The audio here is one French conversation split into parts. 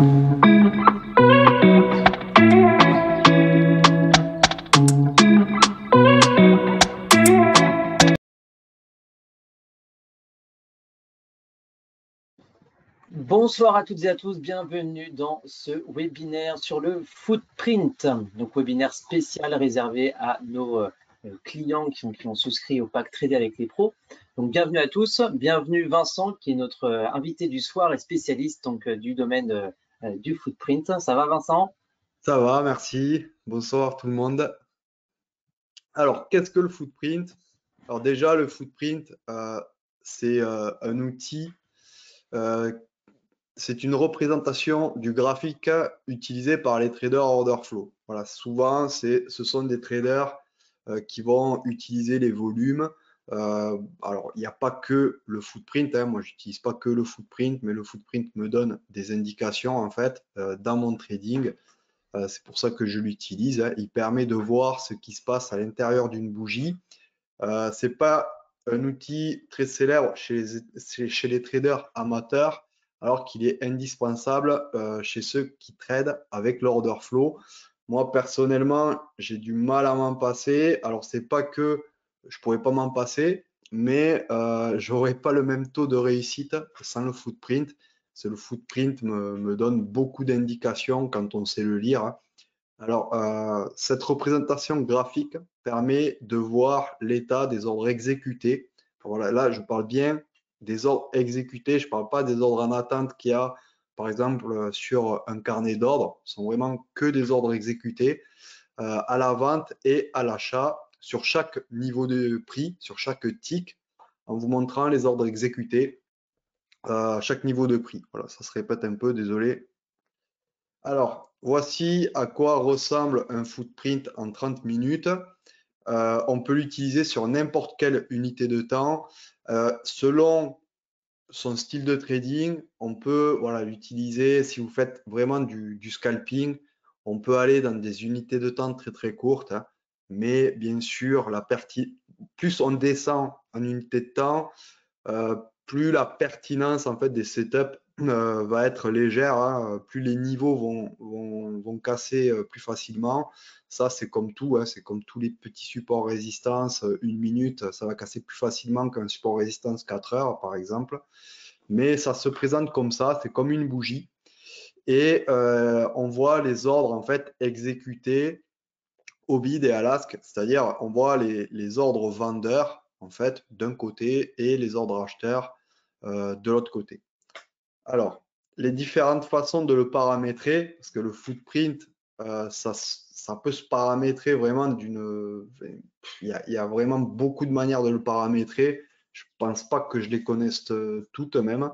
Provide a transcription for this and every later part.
Bonsoir à toutes et à tous, bienvenue dans ce webinaire sur le footprint. Donc webinaire spécial réservé à nos clients qui ont souscrit au pack Trader avec les pros. Donc bienvenue à tous, bienvenue Vincent qui est notre invité du soir et spécialiste donc, du domaine du footprint. Ça va Vincent? Ça va, merci. Bonsoir tout le monde. Alors, qu'est-ce que le footprint? Alors déjà, le footprint, c'est un outil, euh, c'est une représentation du graphique utilisé par les traders order flow. Voilà, souvent, ce sont des traders qui vont utiliser les volumes. Alors, il n'y a pas que le footprint, hein. Moi, j'utilise pas que le footprint, mais le footprint me donne des indications en fait dans mon trading. C'est pour ça que je l'utilise, hein. Il permet de voir ce qui se passe à l'intérieur d'une bougie. Ce n'est pas un outil très célèbre chez les traders amateurs, alors qu'il est indispensable chez ceux qui tradent avec l'order flow. Moi, personnellement, j'ai du mal à m'en passer. Alors, c'est pas que je pourrais pas m'en passer, mais j'aurais pas le même taux de réussite sans le footprint. Le footprint me donne beaucoup d'indications quand on sait le lire, hein. Alors, cette représentation graphique permet de voir l'état des ordres exécutés. Voilà, là, je parle bien des ordres exécutés. Je ne parle pas des ordres en attente qu'il y a, par exemple, sur un carnet d'ordres. Ce sont vraiment que des ordres exécutés à la vente et à l'achat sur chaque niveau de prix, sur chaque tick, en vous montrant les ordres exécutés à chaque niveau de prix. Voilà, ça se répète un peu, désolé. Alors, voici à quoi ressemble un footprint en 30 minutes. On peut l'utiliser sur n'importe quelle unité de temps. Selon son style de trading, on peut l'utiliser si vous faites vraiment du scalping. On peut aller dans des unités de temps très très courtes, hein. Mais bien sûr, plus on descend en unité de temps, plus la pertinence en fait des setups va être légère, hein. Plus les niveaux vont casser plus facilement. Ça, c'est comme tout, hein, c'est comme tous les petits supports résistance, 1 minute, ça va casser plus facilement qu'un support résistance 4 heures, par exemple. Mais ça se présente comme ça, c'est comme une bougie. Et on voit les ordres en fait exécutés au bid et à l'ask, c'est-à-dire on voit les ordres vendeurs en fait d'un côté et les ordres acheteurs de l'autre côté. Alors, les différentes façons de le paramétrer, parce que le footprint, ça peut se paramétrer vraiment il y a vraiment beaucoup de manières de le paramétrer. Je ne pense pas que je les connaisse toutes même.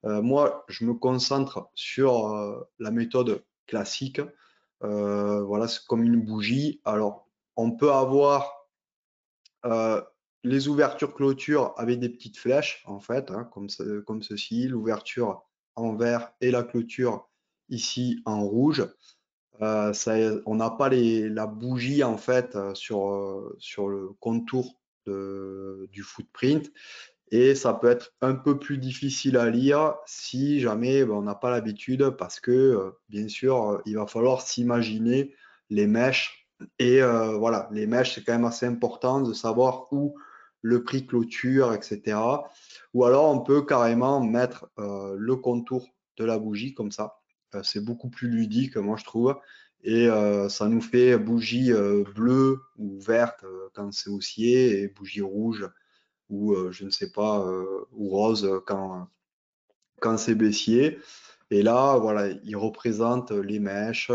Moi, je me concentre sur la méthode classique. Voilà, c'est comme une bougie. Alors, on peut avoir les ouvertures-clôtures avec des petites flèches, en fait, hein, comme ceci, l'ouverture en vert et la clôture ici en rouge. On n'a pas la bougie, en fait, sur le contour du footprint. Et ça peut être un peu plus difficile à lire si jamais on n'a pas l'habitude parce que, bien sûr, il va falloir s'imaginer les mèches. Et voilà, les mèches, c'est quand même assez important de savoir où le prix clôture, etc. Ou alors, on peut carrément mettre le contour de la bougie comme ça. C'est beaucoup plus ludique, moi, je trouve. Et ça nous fait bougie bleue ou verte quand c'est haussier et bougie rouge ou je ne sais pas, ou rose quand c'est baissier. Et là, voilà, il représente les mèches,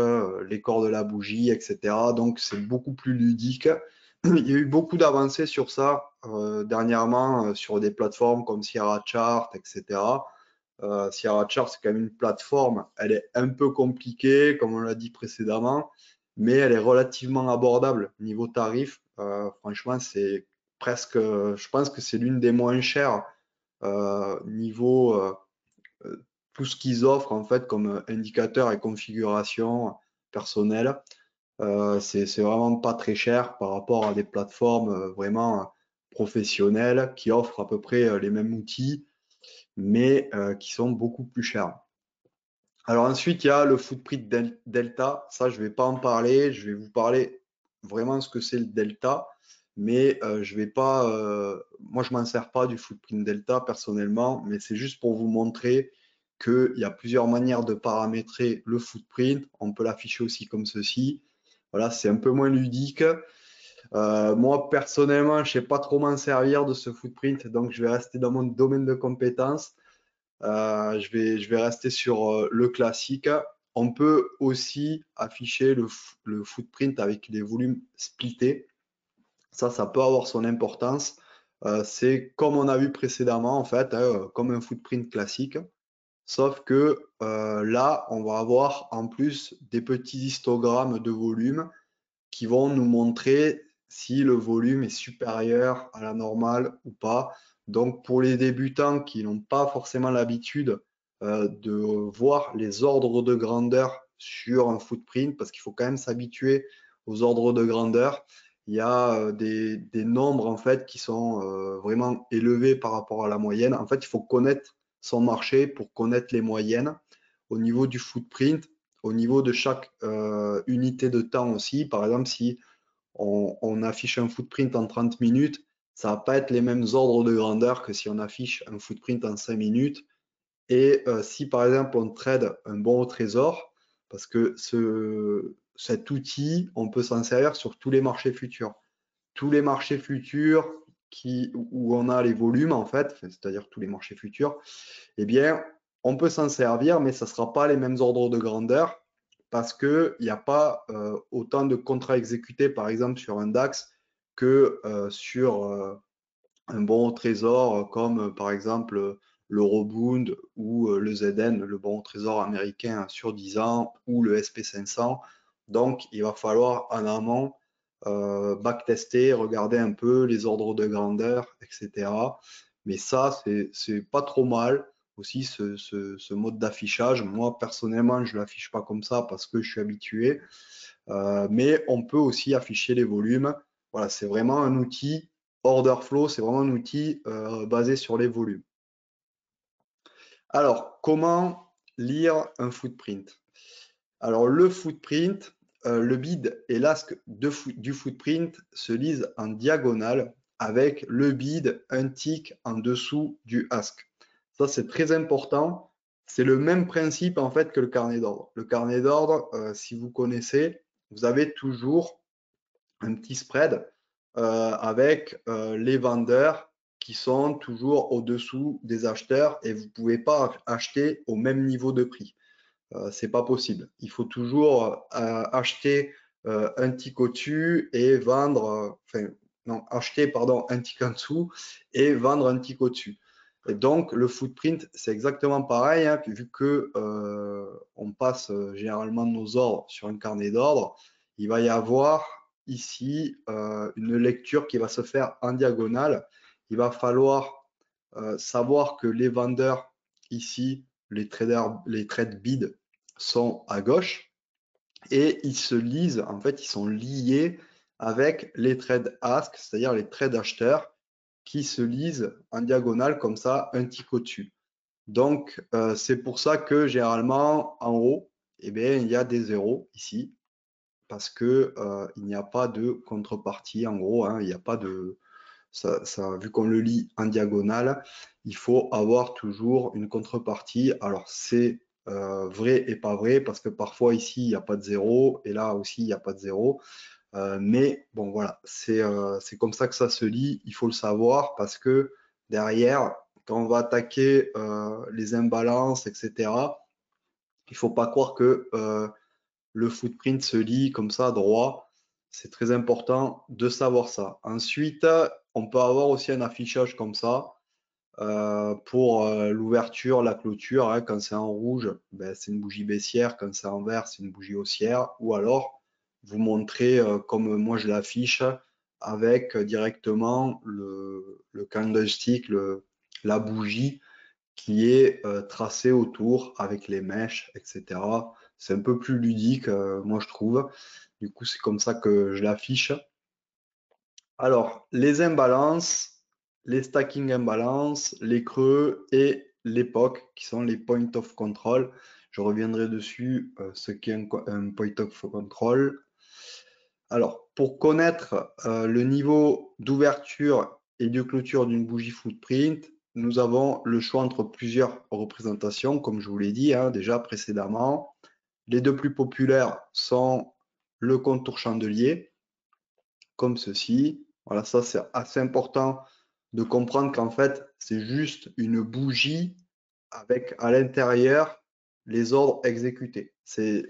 les corps de la bougie, etc. Donc, c'est beaucoup plus ludique. Il y a eu beaucoup d'avancées sur ça dernièrement sur des plateformes comme Sierra Chart, etc. Sierra Chart, c'est quand même une plateforme. Elle est un peu compliquée, comme on l'a dit précédemment, mais elle est relativement abordable niveau tarif. Franchement, c'est presque, je pense que c'est l'une des moins chères niveau tout ce qu'ils offrent en fait comme indicateur et configuration personnelle. C'est vraiment pas très cher par rapport à des plateformes vraiment professionnelles qui offrent à peu près les mêmes outils, mais qui sont beaucoup plus chers. Alors ensuite, il y a le footprint delta. Ça, je ne vais pas en parler. Je vais vous parler vraiment ce que c'est le delta. Mais je vais pas, moi, je m'en sers pas du footprint delta personnellement, mais c'est juste pour vous montrer qu'il y a plusieurs manières de paramétrer le footprint. On peut l'afficher aussi comme ceci. Voilà, c'est un peu moins ludique. Moi, personnellement, je ne sais pas trop m'en servir de ce footprint, donc je vais rester dans mon domaine de compétences. Je vais rester sur le classique. On peut aussi afficher le footprint avec les volumes splittés. Ça peut avoir son importance. C'est comme on a vu précédemment, en fait, hein, comme un footprint classique. Sauf que là, on va avoir en plus des petits histogrammes de volume qui vont nous montrer si le volume est supérieur à la normale ou pas. Donc, pour les débutants qui n'ont pas forcément l'habitude de voir les ordres de grandeur sur un footprint, parce qu'il faut quand même s'habituer aux ordres de grandeur, il y a des nombres en fait qui sont vraiment élevés par rapport à la moyenne. En fait, il faut connaître son marché pour connaître les moyennes. Au niveau du footprint, au niveau de chaque unité de temps aussi. Par exemple, si on affiche un footprint en 30 minutes, ça ne va pas être les mêmes ordres de grandeur que si on affiche un footprint en 5 minutes. Et si par exemple on trade un bon au trésor, parce que cet outil, on peut s'en servir sur tous les marchés futurs. Tous les marchés futurs où on a les volumes, en fait, c'est-à-dire tous les marchés futurs, eh bien, on peut s'en servir, mais ça ne sera pas les mêmes ordres de grandeur parce qu'il n'y a pas autant de contrats exécutés, par exemple, sur un DAX que sur un bon au trésor comme par exemple l'Eurobond ou le ZN, le bon au trésor américain sur 10 ans ou le SP500. Donc, il va falloir en amont backtester, regarder un peu les ordres de grandeur, etc. Mais ça, c'est pas trop mal aussi ce mode d'affichage. Moi, personnellement, je ne l'affiche pas comme ça parce que je suis habitué. Mais on peut aussi afficher les volumes. Voilà, c'est vraiment un outil order flow, c'est vraiment un outil basé sur les volumes. Alors, comment lire un footprint? Alors, le footprint, le bid et l'ASK du footprint se lisent en diagonale avec le bid, un tick en dessous du ask. Ça, c'est très important. C'est le même principe en fait que le carnet d'ordre. Le carnet d'ordre, si vous connaissez, vous avez toujours un petit spread avec les vendeurs qui sont toujours au-dessous des acheteurs et vous ne pouvez pas acheter au même niveau de prix. C'est pas possible. Il faut toujours acheter un tick au-dessus et vendre, enfin, non, acheter, pardon, un tick en dessous et vendre un tick au-dessus. Et donc, le footprint, c'est exactement pareil, hein, vu que on passe généralement nos ordres sur un carnet d'ordre. Il va y avoir ici une lecture qui va se faire en diagonale. Il va falloir savoir que les vendeurs ici, les traders, les trade bid sont à gauche et ils se lisent, en fait, ils sont liés avec les trades ask, c'est-à-dire les trades acheteurs qui se lisent en diagonale comme ça, un tick au-dessus. Donc, c'est pour ça que généralement, en haut, eh bien, il y a des zéros ici parce que il n'y a pas de contrepartie. En gros, hein, il n'y a pas de, vu qu'on le lit en diagonale, il faut avoir toujours une contrepartie. Alors, c'est vrai et pas vrai, parce que parfois ici, il n'y a pas de zéro, et là aussi, il n'y a pas de zéro. Mais bon, voilà, c'est comme ça que ça se lit. Il faut le savoir, parce que derrière, quand on va attaquer les imbalances, etc., il ne faut pas croire que le footprint se lit comme ça droit. C'est très important de savoir ça. Ensuite, on peut avoir aussi un affichage comme ça pour l'ouverture, la clôture. Hein. Quand c'est en rouge, ben, c'est une bougie baissière. Quand c'est en vert, c'est une bougie haussière. Ou alors, vous montrez comme moi je l'affiche avec directement le candlestick, la bougie qui est tracé autour avec les mèches, etc. C'est un peu plus ludique, moi je trouve. Du coup, c'est comme ça que je l'affiche. Alors, les imbalances, les stacking imbalances, les creux et l'époque, qui sont les point of control. Je reviendrai dessus, ce qu'est un point of control. Alors, pour connaître le niveau d'ouverture et de clôture d'une bougie footprint, nous avons le choix entre plusieurs représentations, comme je vous l'ai dit déjà précédemment. Les deux plus populaires sont le contour chandelier, comme ceci. Voilà, ça c'est assez important de comprendre qu'en fait, c'est juste une bougie avec à l'intérieur les ordres exécutés.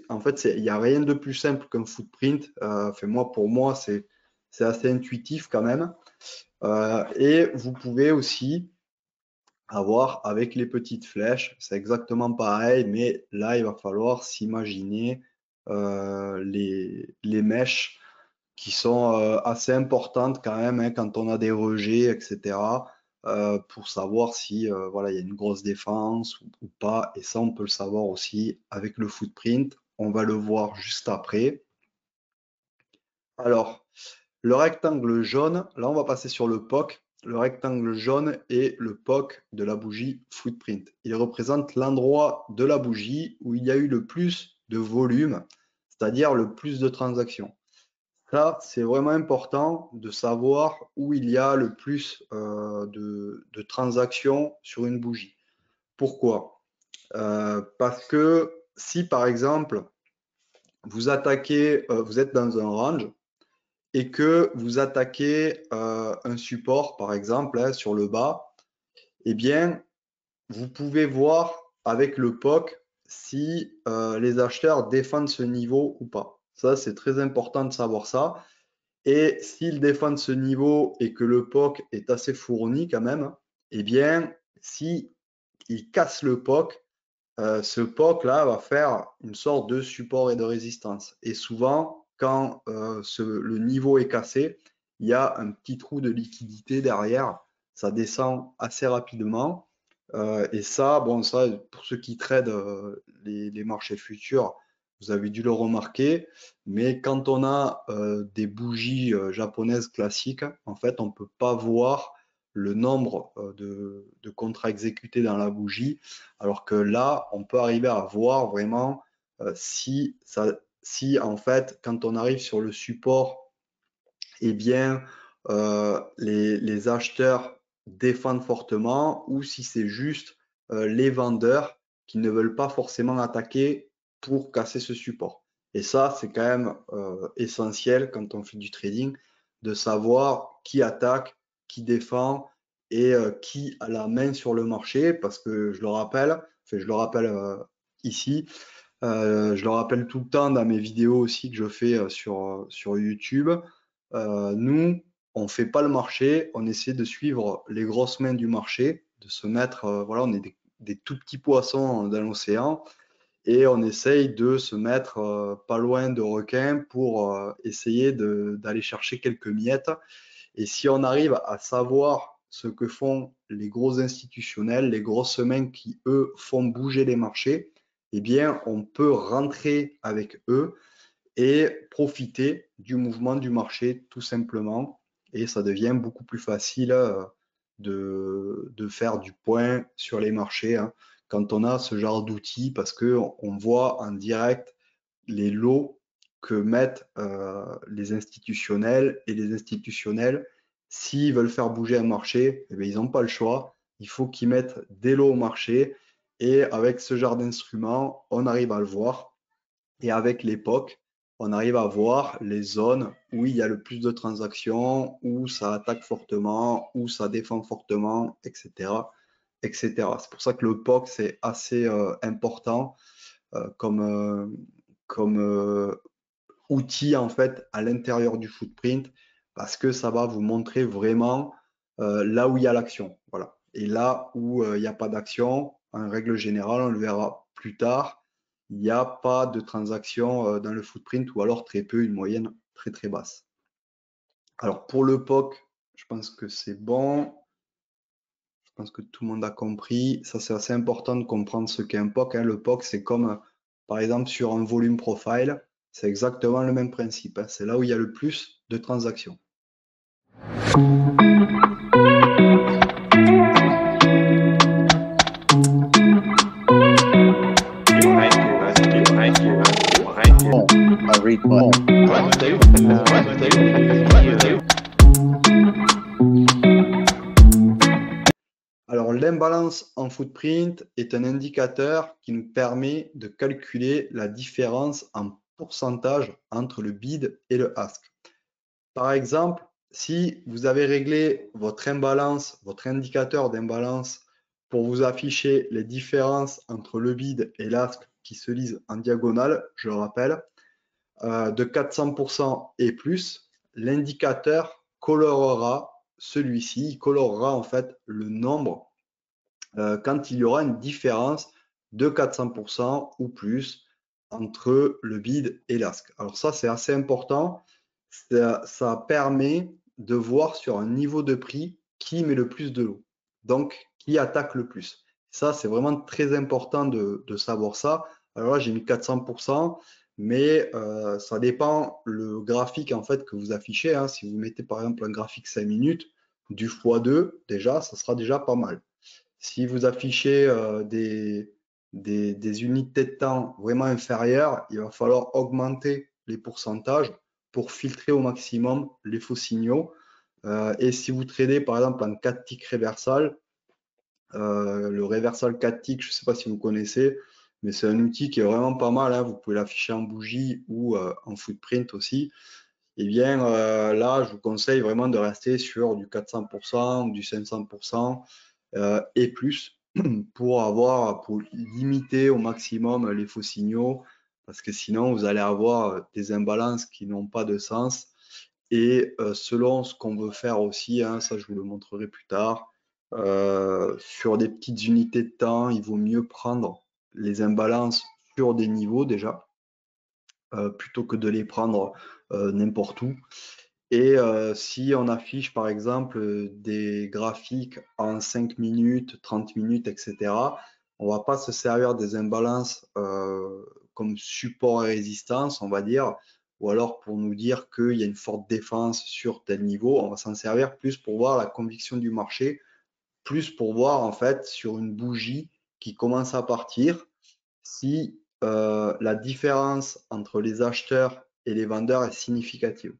En fait, il n'y a rien de plus simple qu'un footprint. Pour moi, c'est assez intuitif quand même. Et vous pouvez aussi avoir avec les petites flèches, c'est exactement pareil, mais là, il va falloir s'imaginer les mèches qui sont assez importantes quand même quand on a des rejets, etc. Pour savoir si voilà, il y a une grosse défense ou pas. Et ça, on peut le savoir aussi avec le footprint. On va le voir juste après. Alors, le rectangle jaune, là, on va passer sur le POC. Le rectangle jaune est le POC de la bougie footprint. Il représente l'endroit de la bougie où il y a eu le plus de volume, c'est-à-dire le plus de transactions. Ça, c'est vraiment important de savoir où il y a le plus de transactions sur une bougie. Pourquoi? Parce que si par exemple, vous attaquez, vous êtes dans un range et que vous attaquez un support, par exemple, sur le bas, eh bien, vous pouvez voir avec le POC si les acheteurs défendent ce niveau ou pas. Ça, c'est très important de savoir ça. Et s'ils défendent ce niveau et que le POC est assez fourni quand même, eh bien, si ils cassent le POC, ce POC-là va faire une sorte de support et de résistance. Et souvent, quand le niveau est cassé, il y a un petit trou de liquidité derrière. Ça descend assez rapidement. Et ça, bon, ça, pour ceux qui tradent les marchés futurs, vous avez dû le remarquer. Mais quand on a des bougies japonaises classiques, en fait, on ne peut pas voir le nombre de contrats exécutés dans la bougie, alors que là, on peut arriver à voir vraiment si en fait, quand on arrive sur le support, eh bien, les acheteurs défendent fortement ou si c'est juste les vendeurs qui ne veulent pas forcément attaquer pour casser ce support. Et ça, c'est quand même essentiel quand on fait du trading, de savoir qui attaque, qui défend et qui a la main sur le marché, parce que je le rappelle, ici, je le rappelle tout le temps dans mes vidéos aussi que je fais sur YouTube. Nous, on ne fait pas le marché, on essaie de suivre les grosses mains du marché, de se mettre, voilà, on est des tout petits poissons dans l'océan et on essaye de se mettre pas loin de requins pour essayer d'aller chercher quelques miettes. Et si on arrive à savoir ce que font les gros institutionnels, les grosses mains qui, eux, font bouger les marchés, eh bien, on peut rentrer avec eux et profiter du mouvement du marché tout simplement. Et ça devient beaucoup plus facile de faire du point sur les marchés quand on a ce genre d'outils parce qu'on voit en direct les lots que mettent les institutionnels et les institutionnels, s'ils veulent faire bouger un marché, eh bien, ils n'ont pas le choix. Il faut qu'ils mettent des lots au marché et avec ce genre d'instruments, on arrive à le voir. Et avec l'époque, on arrive à voir les zones où il y a le plus de transactions, où ça attaque fortement, où ça défend fortement, etc. etc. C'est pour ça que le POC, c'est assez important comme outil en fait à l'intérieur du footprint parce que ça va vous montrer vraiment là où il y a l'action. Voilà. Et là où il n'y a pas d'action, en règle générale, on le verra plus tard, il n'y a pas de transaction dans le footprint ou alors très peu, une moyenne très très basse. Alors pour le POC, je pense que c'est bon. Je pense que tout le monde a compris. Ça, c'est assez important de comprendre ce qu'est un POC. Le POC, c'est comme, par exemple, sur un volume profile, c'est exactement le même principe. C'est là où il y a le plus de transactions. Alors, l'imbalance en footprint est un indicateur qui nous permet de calculer la différence en pourcentage entre le bid et le ask. Par exemple, si vous avez réglé votre imbalance, votre indicateur d'imbalance pour vous afficher les différences entre le bid et l'ask qui se lisent en diagonale, je le rappelle, de 400% et plus, l'indicateur colorera celui-ci, il colorera en fait le nombre quand il y aura une différence de 400% ou plus entre le bid et l'ask. Alors ça, c'est assez important. Ça permet de voir sur un niveau de prix qui met le plus de lot, donc qui attaque le plus. Ça, c'est vraiment très important de savoir ça. Alors là, j'ai mis 400%, mais ça dépend le graphique en fait que vous affichez. Hein. Si vous mettez par exemple un graphique 5 minutes, du x2, déjà, ça sera déjà pas mal. Si vous affichez des unités de temps vraiment inférieures, il va falloir augmenter les pourcentages pour filtrer au maximum les faux signaux. Et si vous tradez par exemple en 4 ticks reversal, le reversal 4 ticks, je ne sais pas si vous connaissez, mais c'est un outil qui est vraiment pas mal. Hein. Vous pouvez l'afficher en bougie ou en footprint aussi. Eh bien, là, je vous conseille vraiment de rester sur du 400% ou du 500% et plus pour limiter au maximum les faux signaux, parce que sinon, vous allez avoir des imbalances qui n'ont pas de sens. Et selon ce qu'on veut faire aussi, hein, ça je vous le montrerai plus tard, sur des petites unités de temps, il vaut mieux prendre les imbalances sur des niveaux déjà, plutôt que de les prendre n'importe où. Et si on affiche par exemple des graphiques en 5 minutes, 30 minutes, etc., on ne va pas se servir des imbalances comme support et résistance, on va dire, ou alors pour nous dire qu'il y a une forte défense sur tel niveau, on va s'en servir plus pour voir la conviction du marché, plus pour voir en fait sur une bougie qui commence à partir, si la différence entre les acheteurs et les vendeurs est significative.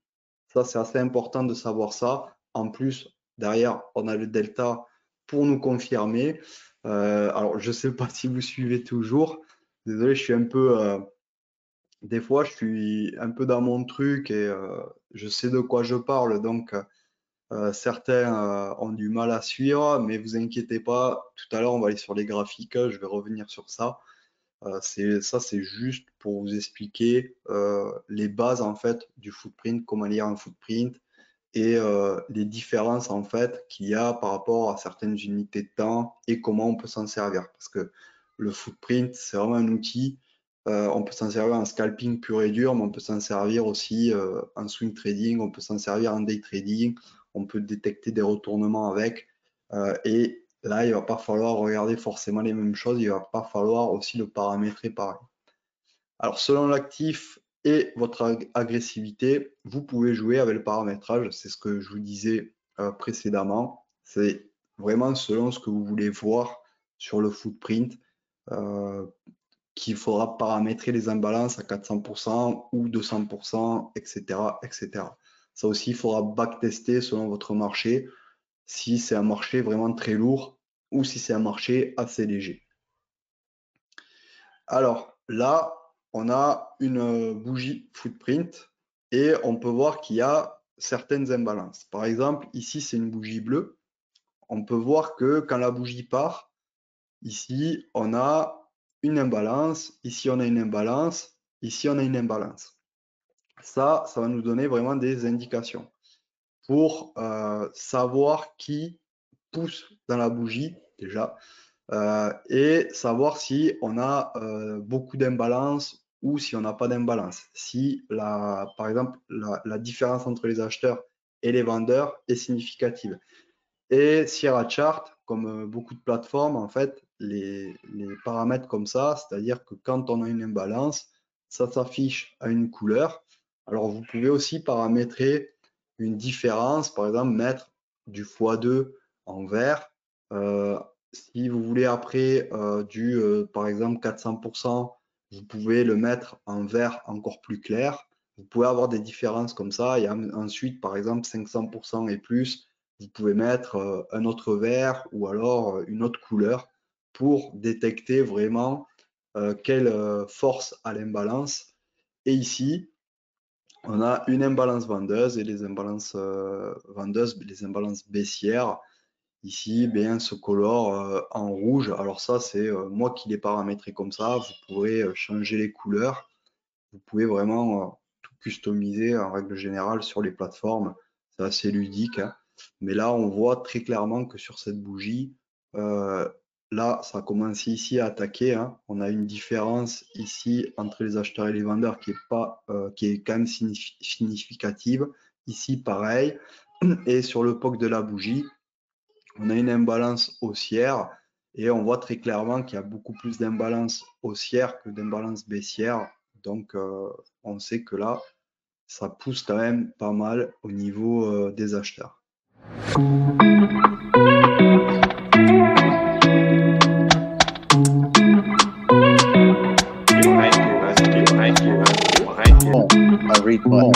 Ça, c'est assez important de savoir ça. En plus, derrière, on a le delta pour nous confirmer. Alors, je ne sais pas si vous suivez toujours. Désolé, je suis un peu... des fois, je suis un peu dans mon truc et je sais de quoi je parle. Donc, certains ont du mal à suivre, mais vous inquiétez pas. Tout à l'heure, on va aller sur les graphiques. Je vais revenir sur ça. C'est juste pour vous expliquer les bases en fait du footprint, comment lire un footprint et les différences en fait qu'il y a par rapport à certaines unités de temps et comment on peut s'en servir. Parce que le footprint, c'est vraiment un outil. On peut s'en servir en scalping pur et dur, mais on peut s'en servir aussi en swing trading, on peut s'en servir en day trading, on peut détecter des retournements avec. Et là, il ne va pas falloir regarder forcément les mêmes choses, il ne va pas falloir aussi le paramétrer pareil. Alors, selon l'actif et votre agressivité, vous pouvez jouer avec le paramétrage. C'est ce que je vous disais précédemment. C'est vraiment selon ce que vous voulez voir sur le footprint qu'il faudra paramétrer les imbalances à 400% ou 200%, etc., etc. Ça aussi, il faudra backtester selon votre marché, si c'est un marché vraiment très lourd ou si c'est un marché assez léger. Alors là, on a une bougie footprint et on peut voir qu'il y a certaines imbalances. Par exemple, ici, c'est une bougie bleue. On peut voir que quand la bougie part, ici, on a une imbalance. Ici, on a une imbalance. Ici, on a une imbalance. Ça va nous donner vraiment des indications pour savoir qui pousse dans la bougie déjà et savoir si on a beaucoup d'imbalance ou si on n'a pas d'imbalance. Si, par exemple, la différence entre les acheteurs et les vendeurs est significative. Et Sierra Chart, comme beaucoup de plateformes, en fait, les paramètres comme ça, c'est-à-dire que quand on a une imbalance, ça s'affiche à une couleur. Alors, vous pouvez aussi paramétrer une différence, par exemple, mettre du x2 en vert. Si vous voulez après par exemple, 400% vous pouvez le mettre en vert encore plus clair. Vous pouvez avoir des différences comme ça. Et ensuite, par exemple, 500% et plus, vous pouvez mettre un autre vert ou alors une autre couleur pour détecter vraiment quelle force a l'imbalance. Et ici, on a une imbalance vendeuse et les imbalances vendeuses, les imbalances baissières. Ici, bien, se colore en rouge. Alors ça, c'est moi qui l'ai paramétré comme ça. Vous pourrez changer les couleurs. Vous pouvez vraiment tout customiser en règle générale sur les plateformes. C'est assez ludique, hein. Mais là, on voit très clairement que sur cette bougie, là, ça a commencé ici à attaquer, hein. On a une différence ici entre les acheteurs et les vendeurs qui est quand même significative. Ici, pareil. Et sur le POC de la bougie, on a une imbalance haussière et on voit très clairement qu'il y a beaucoup plus d'imbalance haussière que d'imbalance baissière. Donc, on sait que là, ça pousse quand même pas mal au niveau des acheteurs. I read more.